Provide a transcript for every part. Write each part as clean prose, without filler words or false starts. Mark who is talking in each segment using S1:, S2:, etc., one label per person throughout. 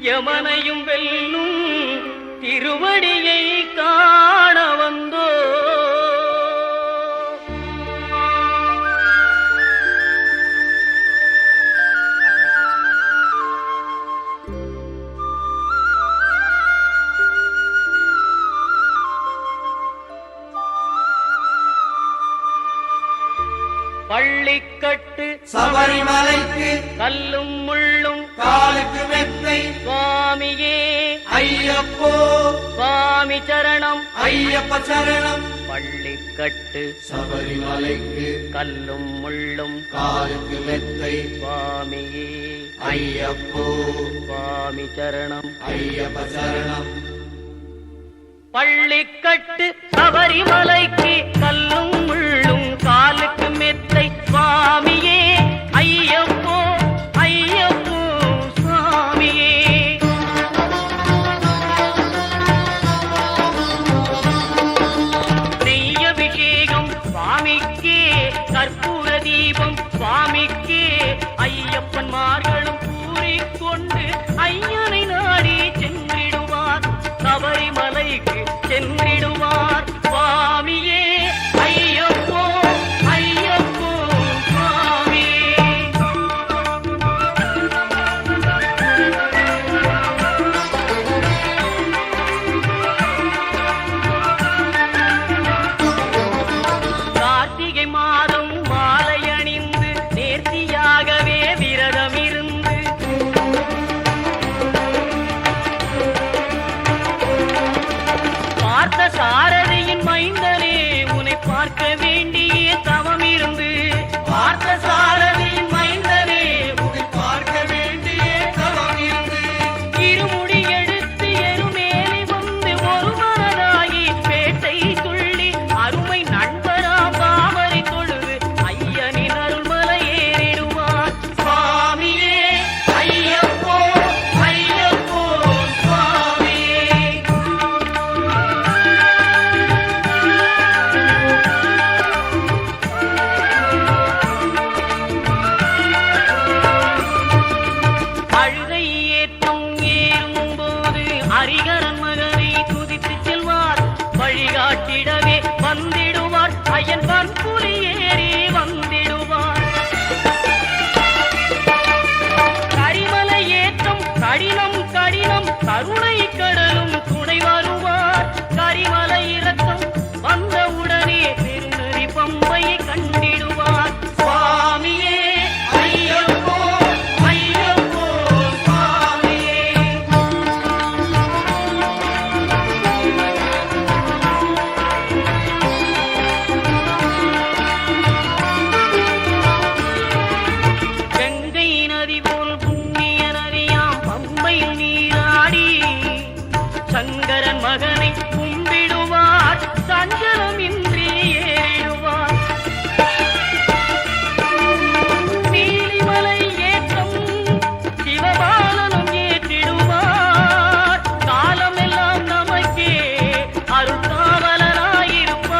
S1: யமனையும் வெல்லும் திருவடியை காண வந்தோ. பள்ளிக்கட்டு
S2: சபரிமலைக்கு
S1: கல்லும் முள்ளும்
S2: காலுக்கு மெத்தை
S1: சுவாமியே
S2: ஐயப்போ
S1: சுவாமி சரணம்
S2: ஐயப்ப சரணம்.
S1: பள்ளிக்கட்டு
S2: சபரிமலைக்கு
S1: கல்லும் முள்ளும்
S2: காலுக்கு மெத்தை
S1: சுவாமியே
S2: ஐயப்போ
S1: சுவாமி சரணம்
S2: ஐயப்ப சரணம்.
S1: பள்ளிக்கட்டு சபரிமலைக்கு கல்லும் முள்ளும் காலுக்கு மெத்தை சுவாமியே ஐயப்போ ஐயப்போ சுவாமியே. நெய்யபிஷேகம் சுவாமிக்கே கற்பூர தீபம் சுவாமிக்கே ஐயப்பன்மார்களும் கூறிக்கொண்டு ஐயனை நாடி சென்றிடுவார் சபரிமலைக்கு சென்றிடுவார் சுவாமியே ஐயப்போ ஐயப்போ சுவாமியே. கார்த்திகை மாதம் மாலை அணிந்து நேர்த்தியாகவே விரதம் இருந்து பார்த்த சாரதியின் மைந்தனே உன்னை பார்க்க வேண்டிய தவம் இருந்து பார்த்த சாரதியின் மைந்தனே
S2: உன்னை பார்க்க வேண்டிய தவம் இருந்து
S1: இருமுடி எடுத்து எருமேலி வந்து ஒரு மனதாகி பேட்டை துள்ளி அருமை நண்பராம் பாவரை தொழுது ஐயனின் அருள்மலை ஏறிடுவார் சுவாமியே ஐயப்போ ஐயப்போ சுவாமியே. அழுகை ஏற்றும் ஏறும்போது ஹரிகரன் மகனை துதித்து செல்வார் வழிகாட்டிடவே வந்திடுவார் ஐயன் பன்புலி ஏறி வந்திடுவார். கரிமலை ஏற்றம் கடினம் கடினம் கருணை கடலும் துணை வருவார். கரிமலை இறக்கம் வந்தவுடனே திருநெறி பம்பையை கண்டிடுவார் சுவாமியே ஐயப்போ ஐயப்போ சுவாமியே. கங்கை நதி போல் புண்ணிய நதியாம் பம்பையில் நீராடி சங்கரன் மகனை கும்பிடுவார் சஞ்சலம் இன்றி ஏறிடுவார். நீலிமலை ஏற்றம் சிவபாலனும் ஏற்றிடுவார். காலமெல்லாம் நமக்கே அருள்காவலராயிருப்பார்.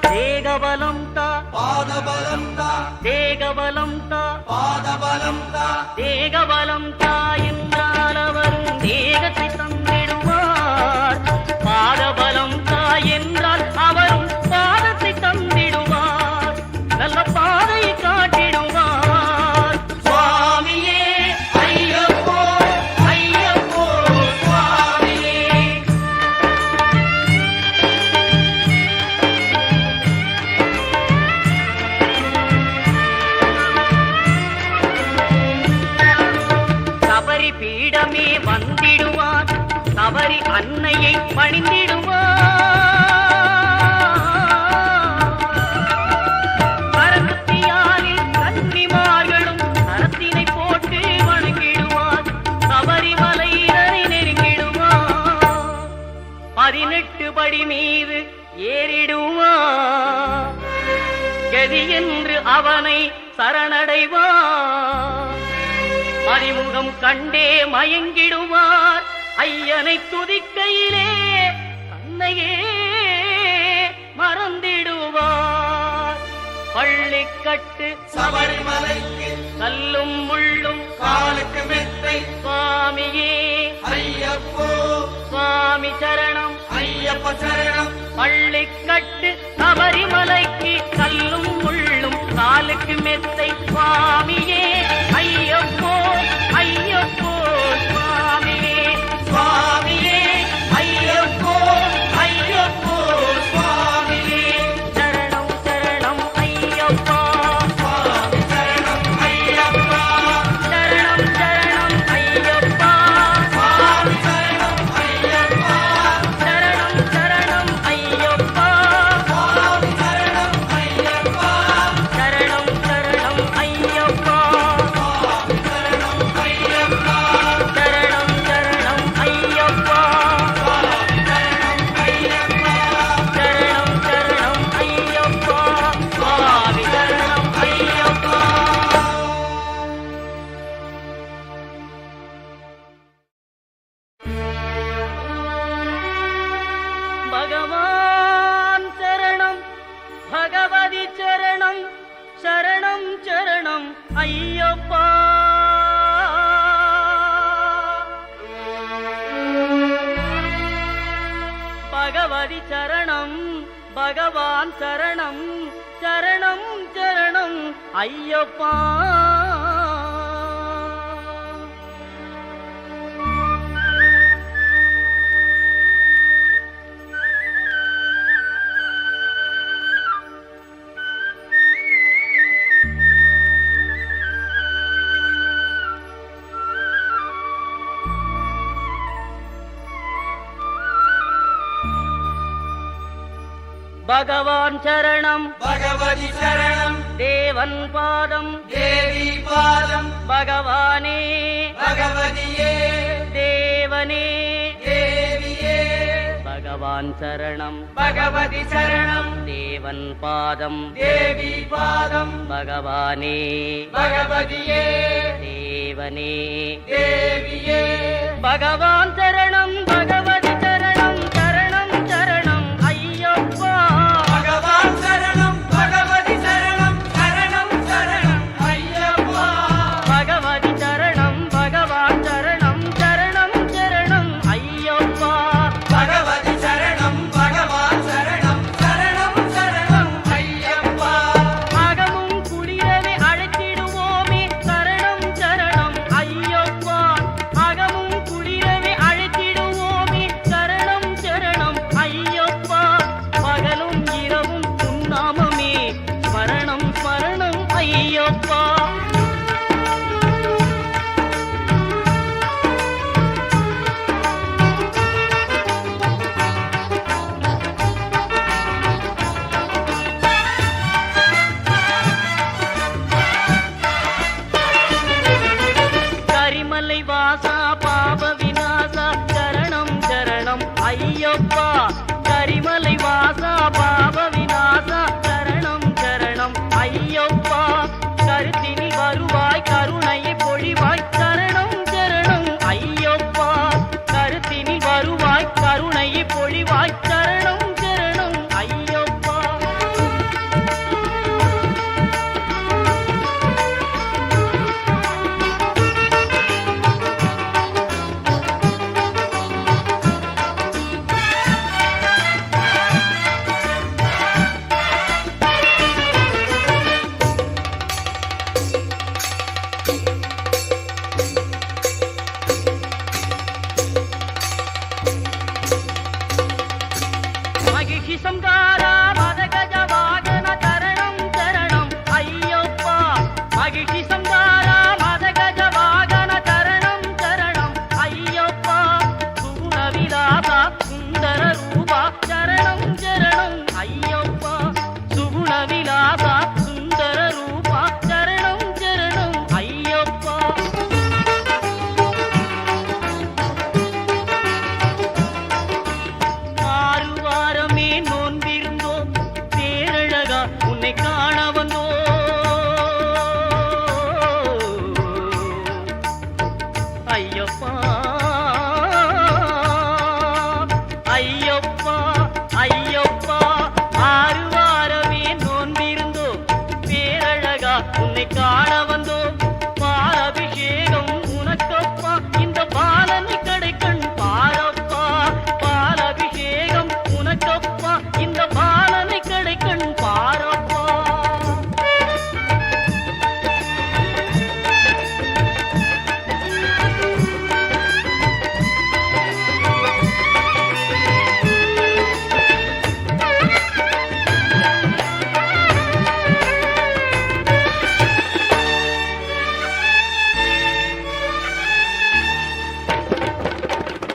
S1: தேகபலம் தா
S2: பாதபலம் தா
S1: தேகபலம் தா
S2: பாதபலம் தா
S1: தேகபலம் தா என்றால் அவரும் தேகத்தை தந்திடுவார். பாதபலம் தா என்றால் அவரும் பாதத்தை தந்திடுவார். நல்ல பாதையை காட்டிடுவார் சுவாமியே
S2: ஐயப்போ ஐயப்போ சுவாமியே.
S1: சபரி பீடமே வந்திடுவார். சபரி அன்னையை பணிந்திடுவார். பரமத்தியாரில் கன்னிமார்களும் கரத்தினை போட்டு வணங்கிடுவார். சபரிமலையினரை நெருங்கிடுவார். 18 படி மீது ஏறிடுவார். கதி என்று அவனை சரணடைவார். அறிமுகம் கண்டே மயங்கிடுவார். ஐயனை துதிக்கையிலே தன்னையே மறந்திடுவார். பள்ளிக்கட்டு
S2: சபரிமலைக்கு
S1: கல்லும் முள்ளும்
S2: காலுக்கு மெத்தை
S1: சுவாமியே
S2: ஐயப்போ
S1: சுவாமி சரணம்
S2: ஐயப்ப சரணம்
S1: பள்ளிக்கட்டு சபரிமலைக்கு கல்லும் முள்ளும் காலுக்கு மெத்தை சுவாமியே ஐயப்போ ஐயப்போ சுவாமியே
S2: சுவாமியே ஐயப்போ ஐயப்போ சுவாமியே
S1: சரணம் சரணம் ஐயப்பா
S2: சுவாமி சரணம் ஐயப்பா
S1: சரணம் சரணம் ஐயப்பா
S2: சுவாமி சரணம் ஐயப்பா
S1: சரணம் சரணம் ஐயப்பா
S2: சுவாமி சரணம் ஐயப்பா
S1: சரணம் சரணம் ஐயப்பா
S2: சுவாமி சரணம் ஐயப்பா
S1: சரணம் சரணம் ஐயப்பா
S2: சுவாமி சரணம் ஐயப்பா
S1: சரணம் சரணம் ஐயப்பா சுவாமி சரணம் ஐயப்பா பகவான் சரணம் பகவதி சரணம் சரணம் சரணம் ஐயப்பா பகவதி சரணம் பகவான் சரணம் சரணம் சரணம் ஐயப்பா பகவான் சரணம்
S2: பகவதி சரணம்
S1: தேவன் பாதம்
S2: தேவி பாதம்
S1: பகவானே
S2: பகவதியே
S1: தேவனே
S2: தேவியே
S1: பகவான் சரணம்
S2: பகவதி சரணம்
S1: தேவன் பாதம்
S2: தேவி பாதம்
S1: பகவானே
S2: பகவதியே
S1: தேவனே
S2: தேவியே
S1: பகவான் சரணம் பகவதி சரணம் சரணம் சரணம் ஐயப்பா
S2: பகவான் சரணம் பகவதி சரணம் சரணம் சரணம் ஐயப்பா
S1: பகவதி சரணம் பகவான் சரணம் சரணம் சரணம் ஐயப்பா
S2: பகவதி சரணம் பகவான் சரணம் சரணம் சரணம் ஐயப்பா
S1: அகமும் குளிரவே அழைத்திடுவோமே சரணம் சரணம் ஐயப்பா அகமும் குளிரவே அழைத்திடுவோமே சரணம் சரணம் ஐயப்பா பகலும் இரவும் உன்னாமமே ஸ்மரணம் ஸ்மரணம் ஐயப்பா கரிமலை வாசா பாப விநாசா சரணம் சரணம் ஐயப்பா கரிமலை வாசா பாப விநாசா சரணம் சரணம் ஐயப்பா கருத்தினி வருவாய் கருணையை பொழிவாய் சரணம் சரணம் ஐயப்பா கருத்தினி வருவாய் கருணையை பொழிவாய் சரணம் சரணம் ஐயப்பா மகிஷி சம்காரா மதகஜ வாகன சரணம் சரணம் ஐயப்பா மகிஷி சம்காரா மதகஜ வாகன சரணம் சரணம் ஐயப்பா சுகுண விலாசா சுந்தர ரூபா சரணம் சரணம் ஐயப்பா சுகுண விலாசா சுந்தர ரூபா சரணம் சரணம் ஐயப்பா ஆறு வாரமே நோன்பிருந்தோம் பேரழகா உன்னை காண வந்தோம் காண வந்தோம் பாலபிஷேகம் உனக்கப்பா இந்த பாலனை கடைக்கண் பாரப்பா பாலபிஷேகம் உனக்கப்பா இந்த பாலனை கடைக்கண் பாரப்பா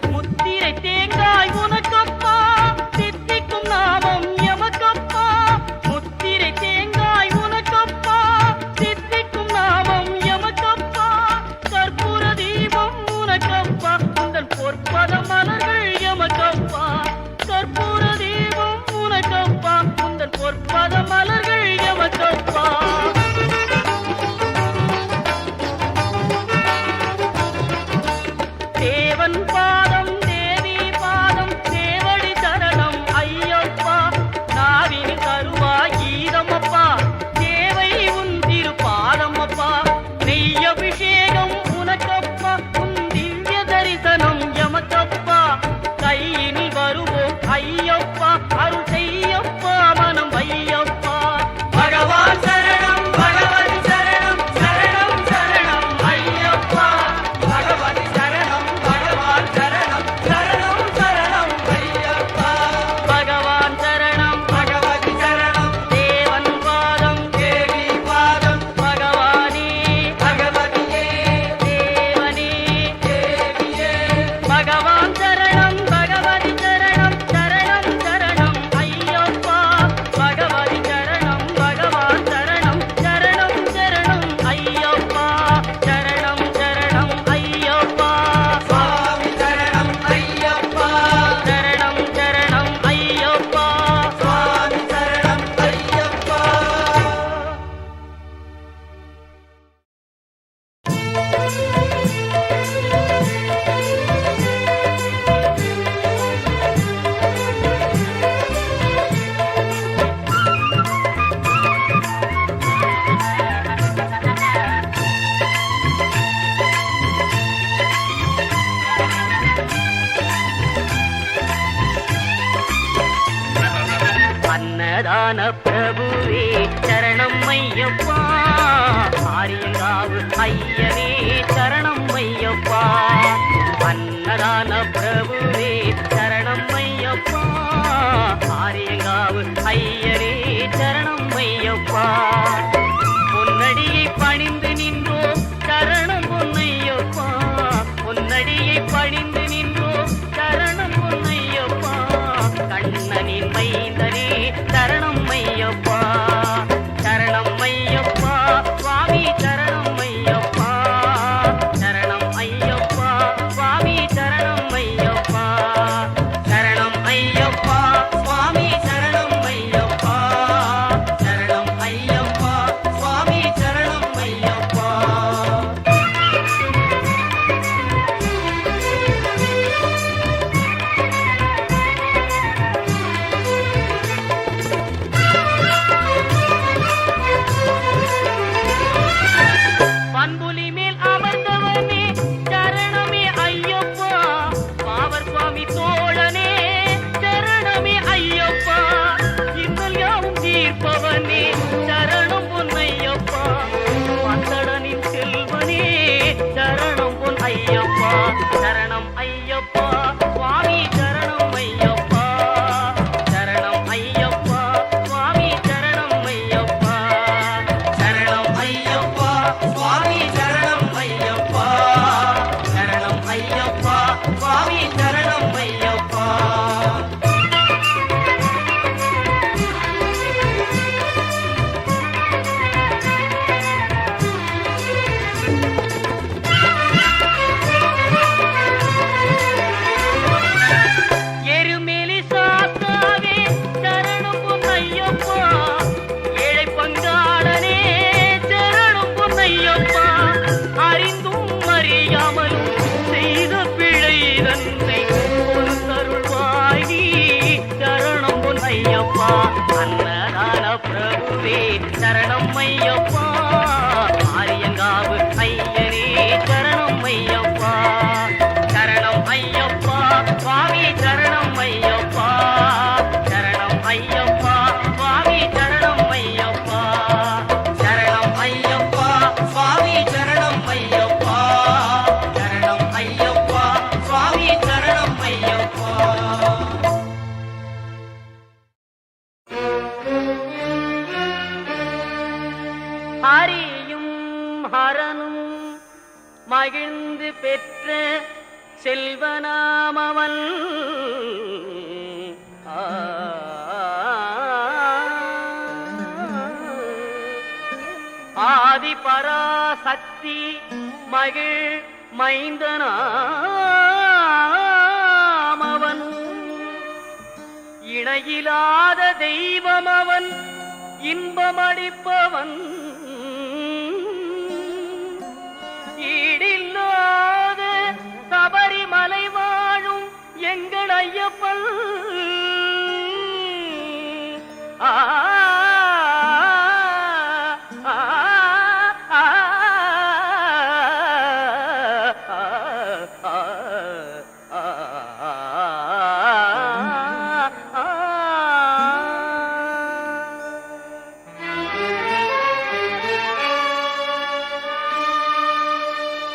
S1: முத்திரை தேங்காய் உனக்கப்பா சித்திக்கும் நாமம் எமக்கப்பா முத்திரை தேங்காய் உனக்கப்பா சித்திக்கும் நாமம் எமக்கப்பா கற்பூர தீபம் உனக்கப்பா உந்தன் பொற்பத மலர்கள் எமக்கப்பா கற்பூர தீபம் உனக்கப்பா உந்தன் பொற்பத மலர்கள் எமக்கப்பா தேவன் பாதம் தேவி பாதம் தேவடி சரணம் ஐயப்பா நாவின் கருவாய் கீதமப்பா தேவை உன் திருப்பாதமப்பா நெய்யபிஷேகம் உனக்கப்பா உன் திவ்ய தரிசனம் எமக்கப்பா கையினில் வருவோம் ஐயப்பா அருள் செய்யப்பா மனம் ஐயப்பா
S2: பகவான் சரணம் பகவதி சரணம் சரணம் சரணம் ஐயப்பா பகவதி சரணம் பகவான் சரணம் சரணம் சரணம் ஐயப்பா
S1: பகவான் சரணம்
S2: பகவதி சரணம்
S1: தேவன் பாதம்
S2: தேவி பாதம்
S1: பகவானே
S2: பகவதியே
S1: தேவனே
S2: தேவியே
S1: பகவான் சரணம் பகவதி சரணம் சரணம் சரணம் ஐயப்பா பகவதி சரணம் பகவான் சரணம் சரணம் சரணம் ஐயப்பா சரணம் சரணம் ஐயப்பா
S2: சுவாமி சரணம் ஐயப்பா
S1: சரணம் சரணம் ஐயப்பா
S2: சுவாமி சரணம் ஐயப்பா
S1: அன்னதான பிரபுவே சரணம் ஐயப்பா ஆரியங்காவு ஐயனே சரணம் ஐயப்பா அன்னதான பிரபுவே சரணம் ஐயப்பா ஆரியங்காவு ஐயனே சரணம் ஐயப்பா பொன்னடியை பணிந்து நின்றோம் சரணம் பொன்னையப்பா பொன்னடியை பணிந்து நின்றோம் சரணம் பொன்னையப்பா கண்ணனின் மைந்தனே சரணம் ஐயப்பா சரணம் ஐயப்பா சுவாமி சரணம் ஐயப்பா சரணம் ஐயப்பா சுவாமி சரணம் ஐயப்பா சரணம் ஐயப்பா சுவாமி சரணம் ஐயப்பா சரணம் ஐயப்பா சுவாமி சரணம் ஐயப்பா பண்புலி மேல் அமர்ந்தவனே சரணமே ஐயப்பா பாவர் சுவாமி தோழனே சரணமே ஐயப்பா இன்னல் யாவும் தீர்ப்பவனே சரணம் பொன்னையப்பா பந்தடனின் செல்வனே சரணம் பொன் ஐயப்பா சரணம் ஐயப்பா சுவாமி சரணம் ஐயப்பா சரணம் ஐயப்பா சுவாமி சரணம் ஐயப்பா
S2: சரணம் ஐயப்பா சுவாமி சரணம் ஐயப்பா சரணம் ஐயப்பா சுவாமி சரணம் ஐயப்பா
S1: எருமேலி சாத்தாவே சரணம் பொன்னையப்பா ஏழை பங்காளனே சரணம் பொன்னையப்பா
S2: சுவாமி சரணம் ஐயப்பா சரணம் ஐயப்பா சுவாமி சரணம் ஐயப்பா
S1: ஹரியும் ஹரனும் மகிழ்ந்து பெற்ற செல்வனாமவன் ஆதி பராசக்தி மகிழ் மைந்தனாமவன் இணையிலாத தெய்வம் அவன் இன்பமளிப்பவன் ஈடில்லாத சபரிமலை வாழும் எங்கள் ஐயப்பன் ஆ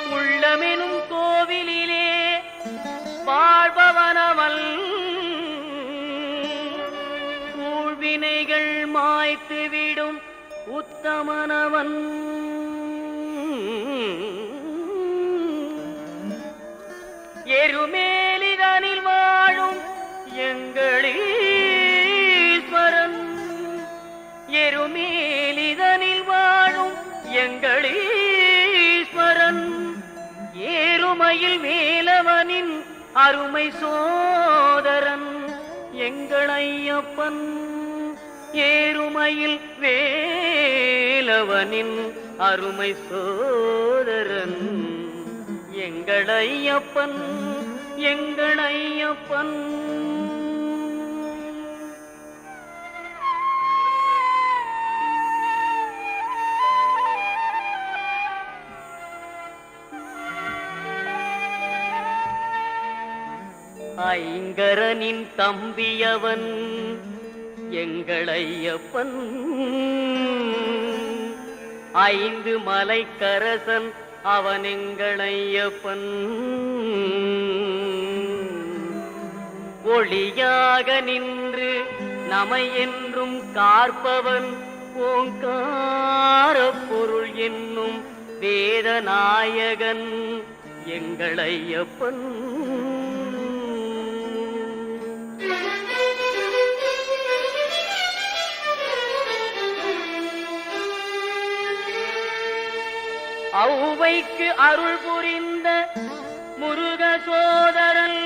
S1: உள்ளமெனும் கோவிலிலே வாழ்பவனவன் ஊழ்வினைகள் மாய்த்துவிடும் உத்தமனவன் எருமேலிதனில் வாழும் எங்களீஸ்வரன் எருமேலிதனில் வாழும் எங்களீஸ்வரன் ஏறுமையில் வேலவனின் அருமை சோதரன் எங்கள் ஐயப்பன் ஏறுமையில் வேலவனின் அருமை சோதரன் எங்கள் ஐயப்பன் எங்கள் ஐயப்பன் ஐங்கரனின் தம்பியவன் எங்கள் ஐயப்பன் ஐந்து மலைக்கரசன் அவன் எங்கள் ஐயப்பன் ஒளியாக நின்று நமை என்றும் காற்பவன் ஓங்கார பொருள் என்னும் வேதநாயகன் எங்கள் ஐயப்பன் ஔவைக்கு அருள் புரிந்த முருக சோதரன்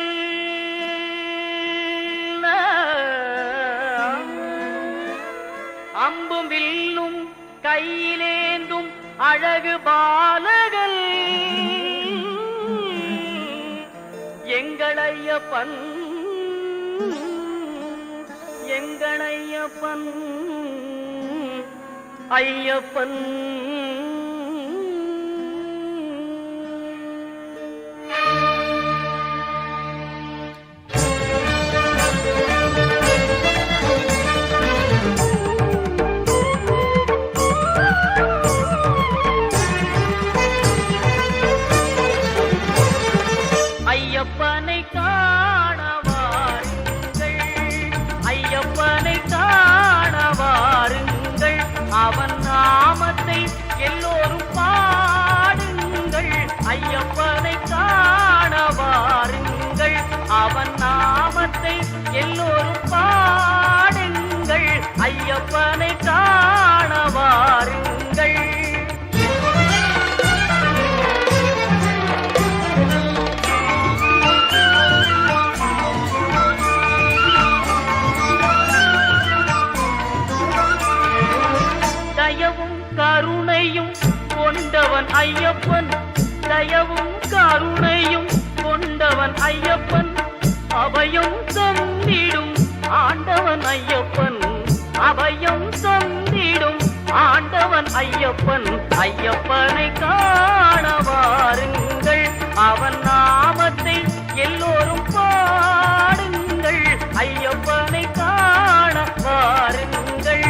S1: அம்பும் வில்லும் கையிலேந்தும் அழகு பாலகன் எங்கள் ஐயப்பன் எங்கள் ஐயப்பன் ஐயப்பன் ஐயப்பனை காண வாருங்கள் ஐயப்பனை காண வாருங்கள் அவன் நாமத்தை எல்லோரும் பாடுங்கள் ஐயப்பனை காண வாருங்கள் அவன் நாமத்தை எல்லோரும் பாடுங்கள் ஐயப்பனை காண வாருங்கள் தயவும் கருணையும் கொண்டவன் ஐயப்பன் தயவும் கருணையும் கொண்டவன் ஐயப்பன் அபயம் தந்திடும் ஆண்டவன் ஐயப்பன் அபயம் தந்திடும் ஆண்டவன் ஐயப்பன் ஐயப்பனை காண வாருங்கள் அவன் நாமத்தை எல்லோரும் பாடுங்கள் ஐயப்பனை காண வாருங்கள்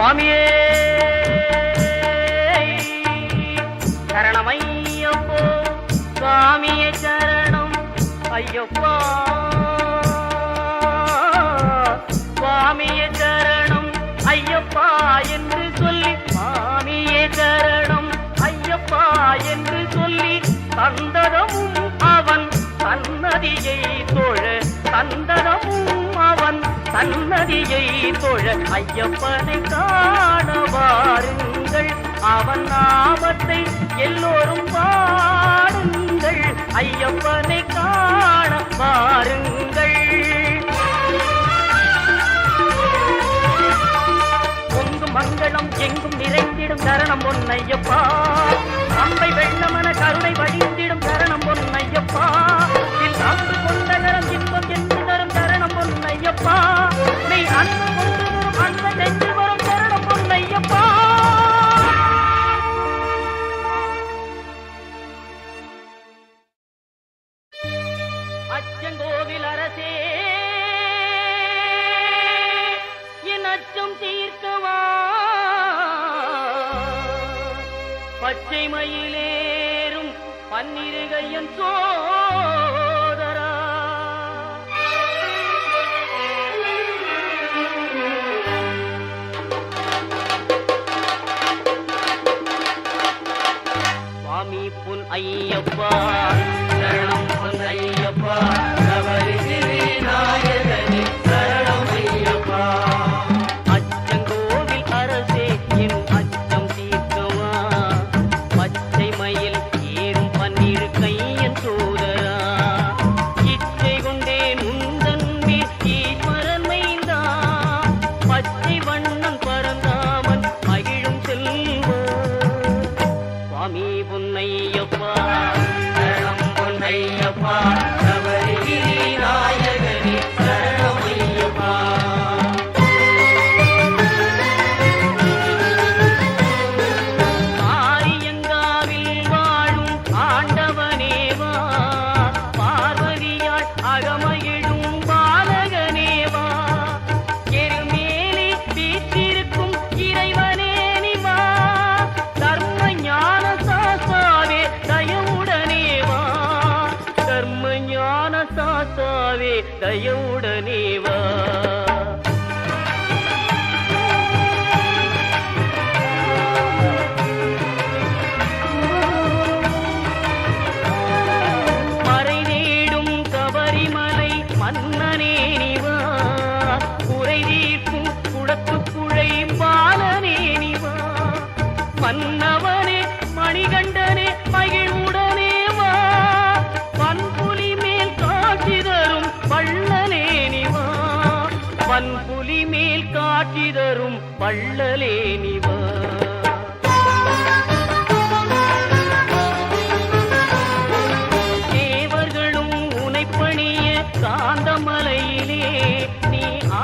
S1: சுவாமியே சரணம் ஐயப்போ சுவாமியே சரணம் ஐயப்பா சுவாமியே சரணம் ஐயப்பா என்று சொல்லி சுவாமியே சரணம் ஐயப்பா என்று சொல்லி தந்ததமும் அவன் சன்னதியை தோழ தந்ததமும் அவன் சன்னதியை தோழ ஐயப்பனை காண வாருங்கள் அவன் நாமத்தை எல்லோரும் பாடுங்கள் ஐயப்பனை காண வாருங்கள் பொங்கும் மங்களம் எங்கும் நிறைந்திடும் சரணம் பொன்னையப்பா அம்பை வெள்ளமன கருணை வடிந்திடும் சரணம் பொன்னையப்பா அன்பு கொண்ட கரம் இன்பம் என்று தரும் சரணம் பொன்னையப்பா நீ அன்பு கொண்டு வரும் அன்பை சென்று வரும் சரணம் பொன்னையப்பா அச்சங்கோவில் அரசே என் அச்சம் தீர்க்கவா பச்சை மயிலேறும் பன்னிருகையன் சோதரா சுவாமி பொன் ஐயப்பா சரணம் பொன் ஐயப்பா சபரிகிரி நாயகனே சரணம் ஐயப்பா அச்சங்கோவில் அரசே என் அச்சம் தீர்க்கவா பச்சை மயில் ஏறும் பன்னிரு கையன் சோதரா இச்சை கொண்டேன் உந்தன்பே ஈஸ்வரன் மைந்தா பச்சை வண்ணம் பரந்தாமன் மகிழும் செல்வா சுவாமி பொன்னையப்பா சரணம் பொன்னையப்பா சபரிகிரி நாயகனே சரணம் ஐயப்பா ஆரியங்காவில் வாழும் ஆண்டவனேவா பார்வதியாள் அகமகிழும் பாலகனேவா எருமேலி வீற்றிருக்கும் இறைவனே நிவா தர்ம ஞான சாஸ்தாவே தயவுடனேவா தர்ம ஞான சாஸ்தாவே தயவுடனேவா மறை தேடும் கபரிமலை மன்னனே நிவா குறை தீர்க்கும் குடத்துக்குழை பாலனே நிவா மன்னவனே மணிகண்டனே மகிழ்வுடனே வா பன்புலி மேல் காட்சி தரும் வள்ளலே நிவா பன்புலி மேல் காட்சி தரும் வள்ளலே நிவா தேவர்களும் உனைப்பணிய காந்தமலையிலே நீ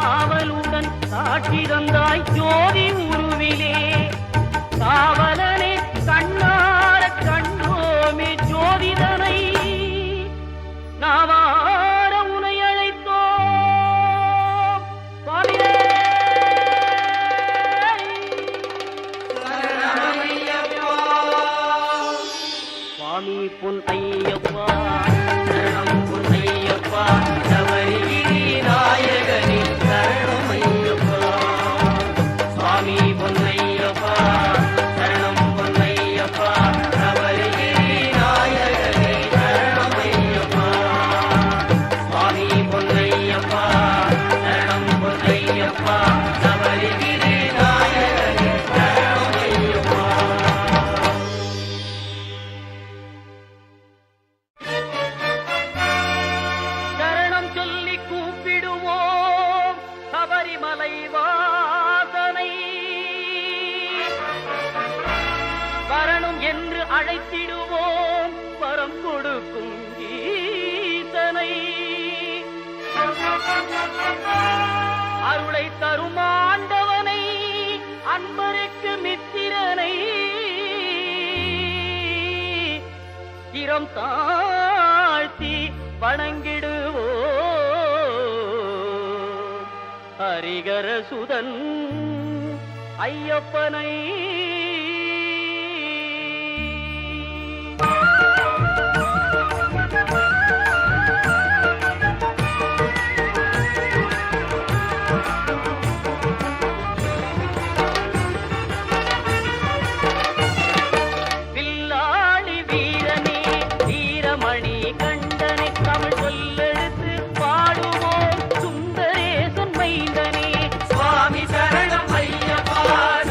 S1: ஆவலுடன் காட்சி தந்தாய் ஜோதி உருவிலே காவலனே கண்ணார கண்டோமே ஜோதிதனை நாவார உனை அழைத்தோம் சுவாமியே
S2: சரணம் ஐயப்பா
S1: சுவாமி பொன் ஐயப்பா சரணம் பொன் ஐயப்பா சபரிகிரி நாயகனே சரணம் ஐயப்பா சுவாமி பொன் ஐயப்பா சரணம் பொன் ஐயப்பா சபரிகிரி நாயகனே சரணம் ஐயப்பா சுவாமி பொன் ஐயப்பா சரணம் பொன் ஐயப்பா சபரிகிரி நாயகனே சரணம் ஐயப்பா சரணம் சொல்லி கூப்பிடுவோம் சபரிமலை வாசனை வரணும் என்று அழைத்திடுவோம் வரம் கொடுக்கும் ஈசனை அருளை தரும் ஆண்டவனை அன்பருக்கு மித்திரனை சிரம் தாழ்த்தி வணங்கிடுவோம் ஹரிகர சுதன் ஐயப்பனை வில்லாளி வீரனே வீரமணி கண்டனை தமிழ் சொல்லெடுத்து பாடுவோம் சுந்தரேசன் மைந்தனே
S2: சுவாமி சரணம் ஐயப்பா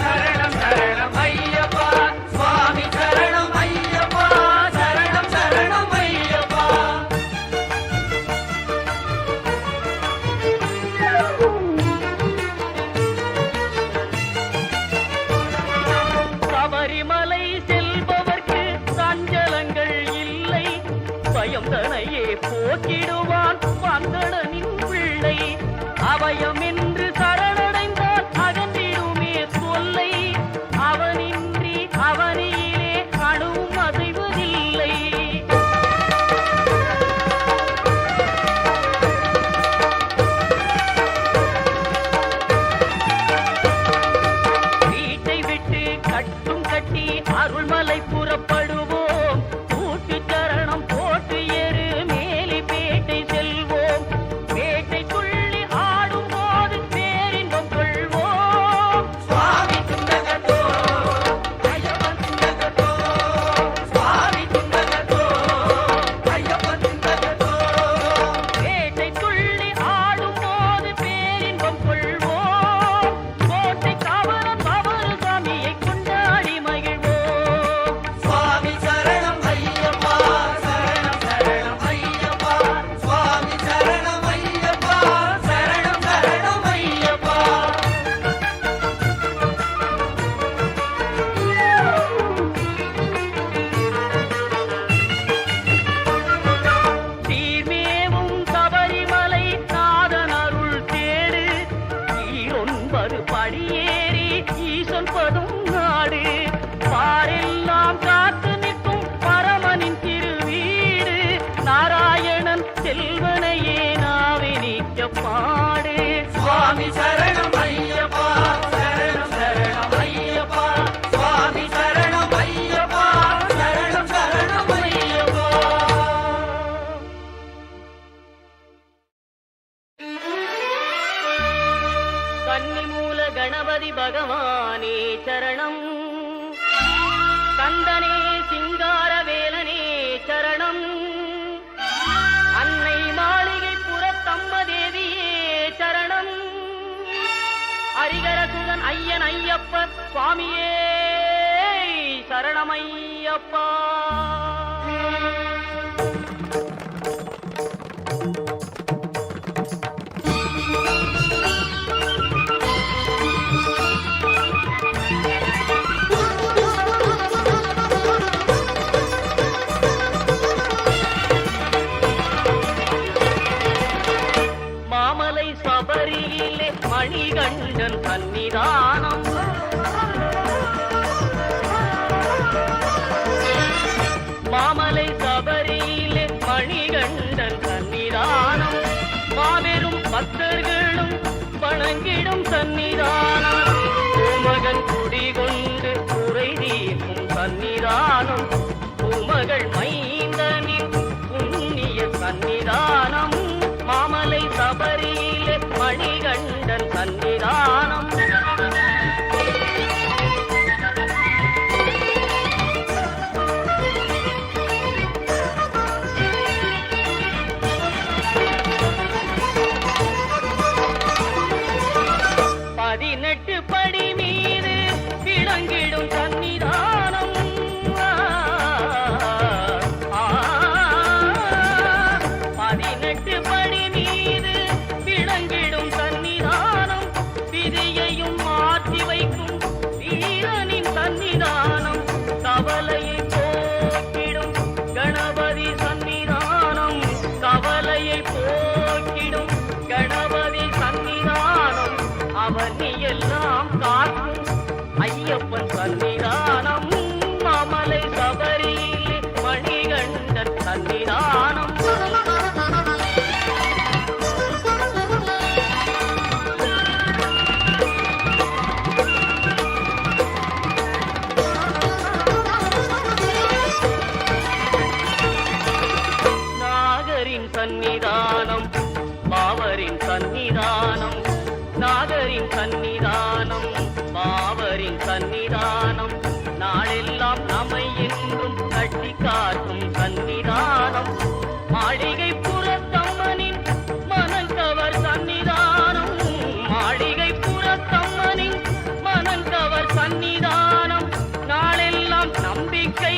S2: சரணம் சரணம் ஐயப்பா சுவாமி சரணம் ஐயப்பா சரணம் சரணம் ஐயப்பா
S1: சபரிமலை செல்பவர்க்கு சஞ்சலங்கள் இல்லை பயம் தனையே போக்கிடுவான் வந்தடனின் பிள்ளை அபயம் என்று சரணடைந்தால் அகன்றிடுமே தொல்லை அவனின்றி அவனியிலே அணுவும் அசைவதில்லை வீட்டை விட்டு கட்டும் கட்டி அருள்மலை புறப்படுவோம் கூட்டு சரணம் போட்டு ஏறு மேலி பேட்டை செல்வோம் பேட்டை துள்ளி ஆடும் போது பேரின்பம் கொள்வோம்
S2: சுவாமி துண்டகத்தோ ஐயப்பன் துண்டகத்தோ சுவாமி துண்டகத்தோ ஐயப்பன் துண்டகத்தோ
S1: பேட்டை துள்ளி ஆடும் போது பேரின்பம் கொள்வோம் கோட்டை காவலன் பவரு சாமியை கொண்டாடி மகிழ்வோம்
S2: சுவாமி சரணம் ஐயப்பா சரணம் சரணம் ஐயப்பா சுவாமி சரணம் ஐயப்பா சரணம் சரணம் ஐயப்பா
S1: தீர்மேவும் சபரிமலை நாதன் அருள் தேடு ஈரொன்பது படியேறி ஈசன் பதும் நாடு பாரெல்லாம் காத்து நிற்கும் பரமனின் திருவீடு நாராயணன் செல்வனையே நாவே நீக்க பாடு
S2: சுவாமி சரணம் ஐயப்பா சரணம் சரணம் ஐயப்பா சுவாமி சரணம் ஐயப்பா சரணம் சரணம் ஐயப்பா
S1: கன்னிமூல கணபதி பகவானே சரணம் கந்தனே சிங்கார வேலனே சரணம் அன்னை மாளிகை புறத்தம்மதேவியே சரணம் ஹரிகரசுதன் ஐயன் ஐயப்ப சுவாமியே சரணமையப்பா மாமலை சபரியிலே மணிகண்டன் சன்னிதானம் மாமலை சபரியிலே மணிகண்டன் சன்னிதானம் மாபெரும் பக்தர்களும் வணங்கிடும் சன்னிதானம் பூமகன் குடிகொண்டு குறை தீர்க்கும் சன்னிதானம் பூமகள் மைந்தனின் புண்ணிய சன்னிதானம் மாமலை சபரியிலே மணிகண்டன் சன்னிதானம் பதினெட்டு அவரின் சன்னிதானம் நாளெல்லாம் நம்மை என்றும் கட்டி காக்கும் சன்னிதானம் மாளிகை புறத்தம்மனின் மனங்கவர் சன்னிதானம் மாளிகை புறத்தம்மனின் மனங்கவர் சன்னிதானம் நாளெல்லாம் நம்பிக்கை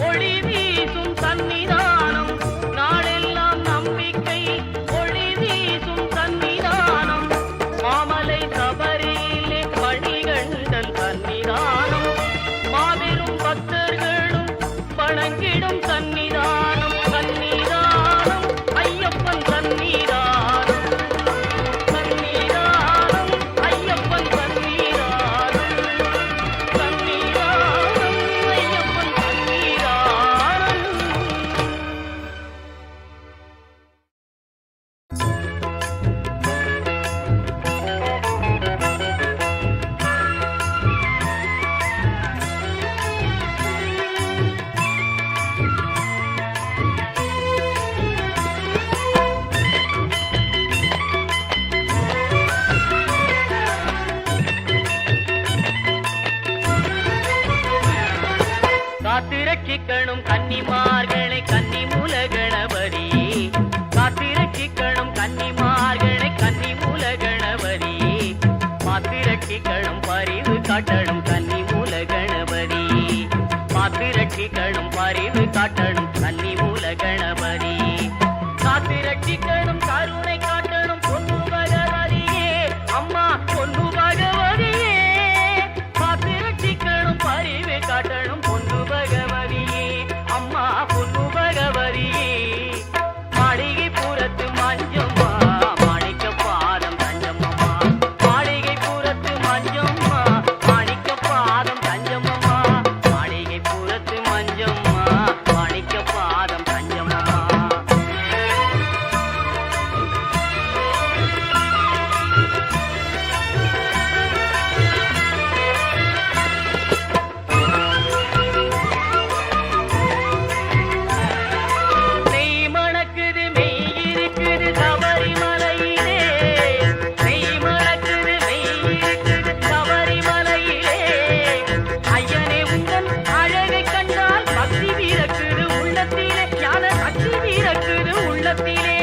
S1: ஒளி வீசும் சன்னிதானம் நாளெல்லாம் நம்பிக்கை ஒளி வீசும் சன்னிதானம் மாமலை சபரியிலே மணிகண்டன் சன்னிதானம் மாபெரும் பக்தர்களும் வணங்கிடும் சன்னிதானம் சன்னிதானம் ஐயப்பன் சன்னிதானம் சன்னிதானம் ஐயப்பன் சன்னிதானம் சன்னிதானம் ஐயப்பன் சன்னிதானம். காத்திரட்சிக்கணும் கன்னிமார்களை கன்னிமூல கணபதி காத்திரட்சிக்கணும் கன்னிமார்களை கன்னிமூல கணபதி மாத்திரட்சிக்கணும் பரிவு காட்டணும் கன்னிமூல கணபதி மாத்திரட்சிக்கணும் பரிவு காட்டணும் கன்னிமூல கணபதி காத்திரட்சிக்கணும் கருணை காட்டணும் பொன்னு பகவதியே அம்மா பொன்னு பகவதியே காத்திரட்சிக்கணும் பரிவு காட்டணும் பொன்னு பகவதியே அம்மா பொன்னு பகவதியே மாளிகை புறத்து மஞ்சம்மா மாணிக்க பாதம் தஞ்சம்மம்மா மாளிகை புறத்து மஞ்சம்மா மாணிக்க பாதம் தஞ்சம்மம்மா மாளிகை புறத்து மஞ்சம்மா மாணிக்க பாதம் தஞ்சம்மம்மா. நெய் மணக்குது மெய் இருக்குது சபரிமலையிலே நெய் மணக்குது மெய் இருக்குது சபரிமலையிலே ஐயனே உந்தன் அழகை கண்டால் பக்தி வீரக்குது உள்ளத்திலே ஞான சக்தி வீரக்குது உள்ளத்திலே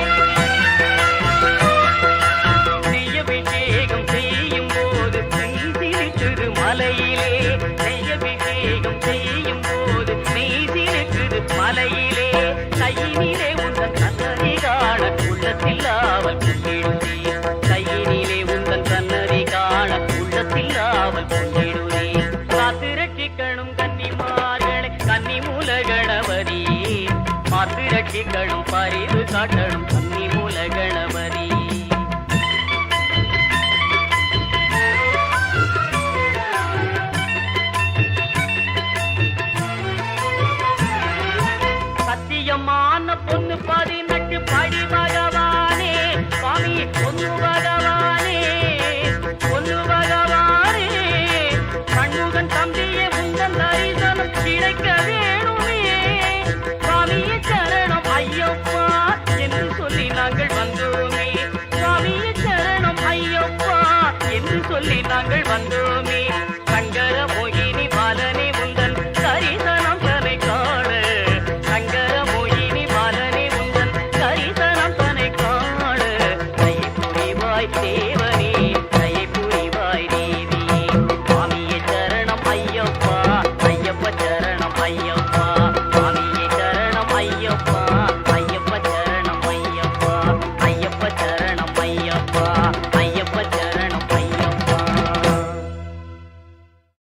S1: நெய்யபிஷேகம் செய்யும் போது மெய் சிரிக்குது மலையிலே நெய்யபிஷேகம் செய்யும் போது மெய் சிரிக்குது மலையிலே கையினிலே உந்தன் சன்னதி காண உள்ளத்தில் ஆவல் கொண்டிடுதே கையினிலே உந்தன் சன்னதி காண உள்ளத்தில் ஆவல் கொண்டிடுதே காத்திரட்சிக்கணும் கன்னிமார்களை கன்னிமூல கணபதி மாத்திரட்சிக்கணும் பரிவு காட்டணும்